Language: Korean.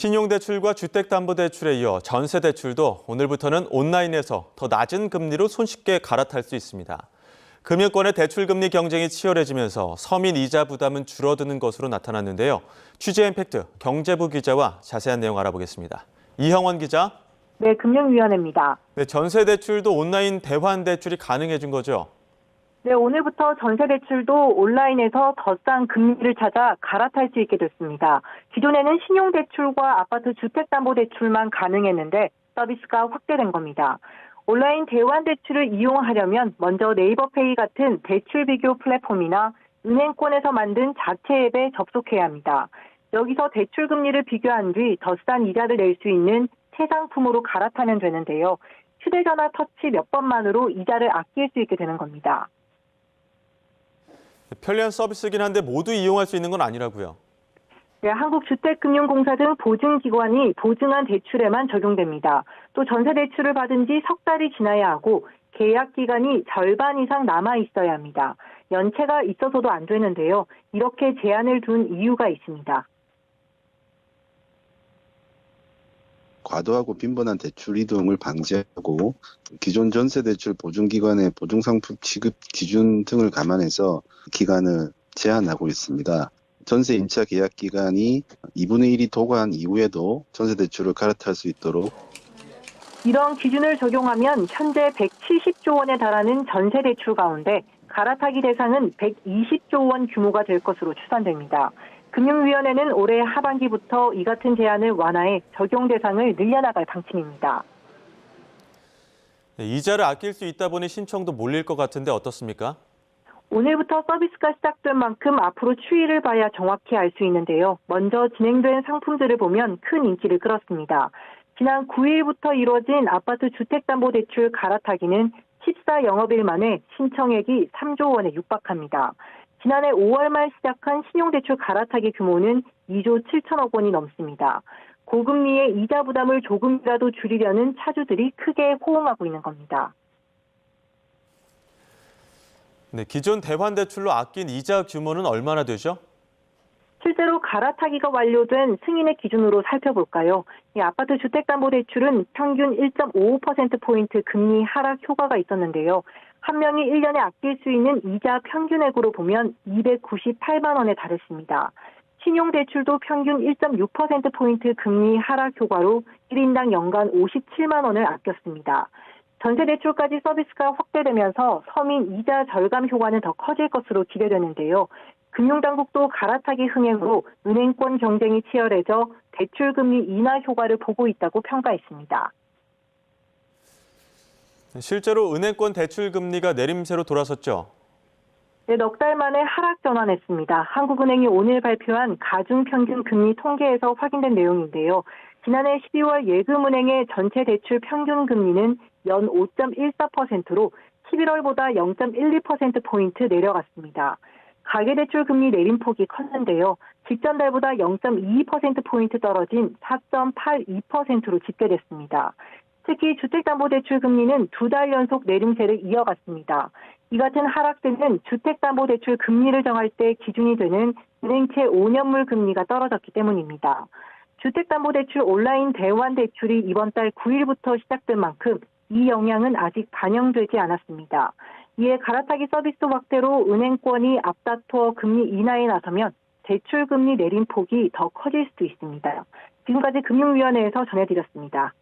신용대출과 주택담보대출에 이어 전세대출도 오늘부터는 온라인에서 더 낮은 금리로 손쉽게 갈아탈 수 있습니다. 금융권의 대출금리 경쟁이 치열해지면서 서민 이자 부담은 줄어드는 것으로 나타났는데요. 취재 임팩트 경제부 기자와 자세한 내용 알아보겠습니다. 이형원 기자. 네, 금융위원회입니다. 네, 전세대출도 온라인 대환대출이 가능해진 거죠? 네, 오늘부터 전세대출도 온라인에서 더 싼 금리를 찾아 갈아탈 수 있게 됐습니다. 기존에는 신용대출과 아파트 주택담보대출만 가능했는데 서비스가 확대된 겁니다. 온라인 대환대출을 이용하려면 먼저 네이버페이 같은 대출 비교 플랫폼이나 은행권에서 만든 자체 앱에 접속해야 합니다. 여기서 대출 금리를 비교한 뒤 더 싼 이자를 낼 수 있는 새 상품으로 갈아타면 되는데요. 휴대전화 터치 몇 번만으로 이자를 아낄 수 있게 되는 겁니다. 편리한 서비스긴 한데 모두 이용할 수 있는 건 아니라고요. 네, 한국주택금융공사 등 보증기관이 보증한 대출에만 적용됩니다. 또 전세대출을 받은 지 석 달이 지나야 하고 계약 기간이 절반 이상 남아 있어야 합니다. 연체가 있어서도 안 되는데요. 이렇게 제한을 둔 이유가 있습니다. 과도하고 빈번한 대출 이동을 방지하고 기존 전세대출 보증기관의 보증상품 취급 기준 등을 감안해서 기간을 제한하고 있습니다. 전세 임차 계약 기간이 2분의 1이 도과한 이후에도 전세대출을 갈아탈 수 있도록 이런 기준을 적용하면 현재 170조 원에 달하는 전세대출 가운데 갈아타기 대상은 120조 원 규모가 될 것으로 추산됩니다. 금융위원회는 올해 하반기부터 이 같은 제한을 완화해 적용 대상을 늘려나갈 방침입니다. 네, 이자를 아낄 수 있다 보니 신청도 몰릴 것 같은데 어떻습니까? 오늘부터 서비스가 시작된 만큼 앞으로 추이를 봐야 정확히 알 수 있는데요. 먼저 진행된 상품들을 보면 큰 인기를 끌었습니다. 지난 9일부터 이루어진 아파트 주택담보대출 갈아타기는 14영업일 만에 신청액이 3조 원에 육박합니다. 지난해 5월 말 시작한 신용대출 갈아타기 규모는 2조 7천억 원이 넘습니다. 고금리의 이자 부담을 조금이라도 줄이려는 차주들이 크게 호응하고 있는 겁니다. 네, 기존 대환대출로 아낀 이자 규모는 얼마나 되죠? 실제로 갈아타기가 완료된 승인의 기준으로 살펴볼까요? 이 아파트 주택담보대출은 평균 1.55%포인트 금리 하락 효과가 있었는데요. 한 명이 1년에 아낄 수 있는 이자 평균액으로 보면 298만 원에 달했습니다. 신용대출도 평균 1.6%포인트 금리 하락 효과로 1인당 연간 57만 원을 아꼈습니다. 전세대출까지 서비스가 확대되면서 서민 이자 절감 효과는 더 커질 것으로 기대되는데요. 금융당국도 갈아타기 흥행으로 은행권 경쟁이 치열해져 대출금리 인하 효과를 보고 있다고 평가했습니다. 실제로 은행권 대출 금리가 내림세로 돌아섰죠? 네, 넉 달 만에 하락 전환했습니다. 한국은행이 오늘 발표한 가중평균 금리 통계에서 확인된 내용인데요. 지난해 12월 예금은행의 전체 대출 평균 금리는 연 5.14%로 11월보다 0.12%포인트 내려갔습니다. 가계대출 금리 내림폭이 컸는데요. 직전 달보다 0.22%포인트 떨어진 4.82%로 집계됐습니다. 특히 주택담보대출 금리는 두 달 연속 내림세를 이어갔습니다. 이 같은 하락세는 주택담보대출 금리를 정할 때 기준이 되는 은행채 5년물 금리가 떨어졌기 때문입니다. 주택담보대출 온라인 대환대출이 이번 달 9일부터 시작된 만큼 이 영향은 아직 반영되지 않았습니다. 이에 갈아타기 서비스 확대로 은행권이 앞다투어 금리 인하에 나서면 대출 금리 내림폭이 더 커질 수도 있습니다. 지금까지 금융위원회에서 전해드렸습니다.